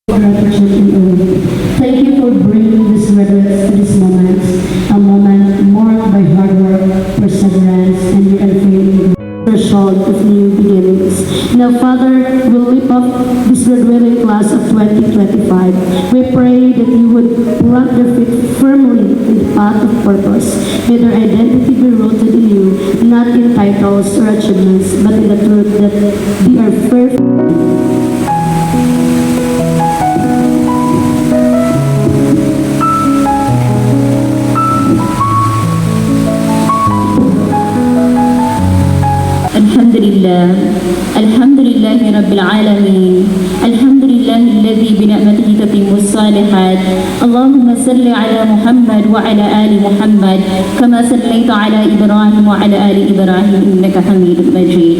Thank you for bringing this reverence to this moment, a moment marked by hard work, perseverance, and your unfailing threshold of new beginnings. Now, Father, we lift up this graduating class of 2025. We pray that you would plant their feet firmly in the path of purpose. May their identity be rooted in you, not in titles or achievements, but in the truth that they are perfect. الحمد لله رب العالمين. الحمد لله الذي بنعمته تتم الصالحات. اللهم صل على محمد وعلى آل محمد كما صليت على إبراهيم وعلى آل إبراهيم إنك حميد مجيد.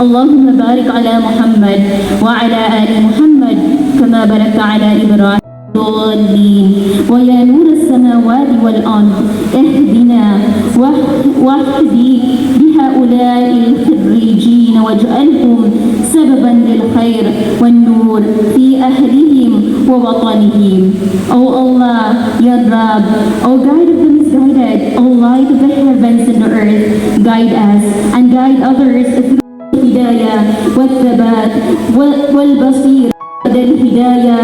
اللهم بارك على محمد وعلى آل محمد كما باركت على إبراهيم الضالين. ويا نور السماوات والأرض اهدنا واهدي بهؤلاء الخريجين واجعلهم سببا للخير والنور في أهلهم ووطنهم. Oh Allah, Ya Rab, O guide of the misguided, O light of the heavens and the earth, guide us and guide others through الهداية والثبات والبصير الهداية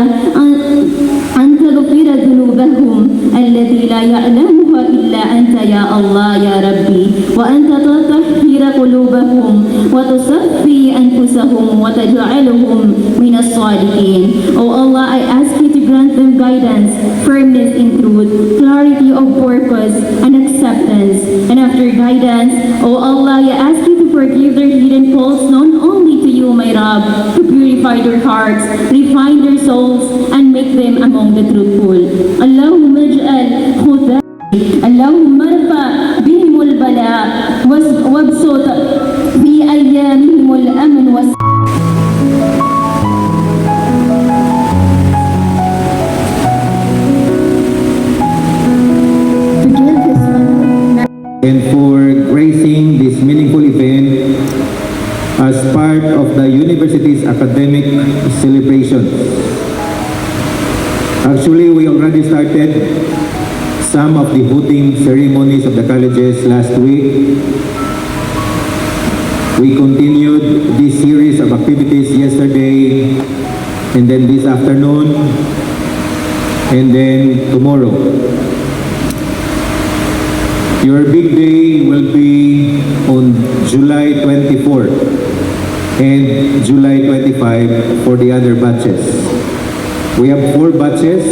أن تغفر ذنوبهم التي لا يعلمها إلا أنت يا الله يا ربي، وأنت تطهر قلوبهم وتصفي أنفسهم وتجعلهم من الصالحين. Oh Allah, I ask you to grant them guidance, firmness in truth, clarity of purpose, and acceptance. And after guidance, oh Allah, I ask you to forgive their hidden faults known only to you, my Rabb, to purify their hearts, refine their souls, and make them among the truthful. Allahumma ij'al khudam, Allahumma arfa bihim al-bala, wabsut fi ayyamihim al-amn was. And for gracing this meaningful event as part of the university's academic celebrations. Actually, we already started some of the voting ceremonies of the colleges last week. We continued this series of activities yesterday, and then this afternoon, and then tomorrow. Your big day will be on July 24 and July 25 for the other batches. We have 4 batches.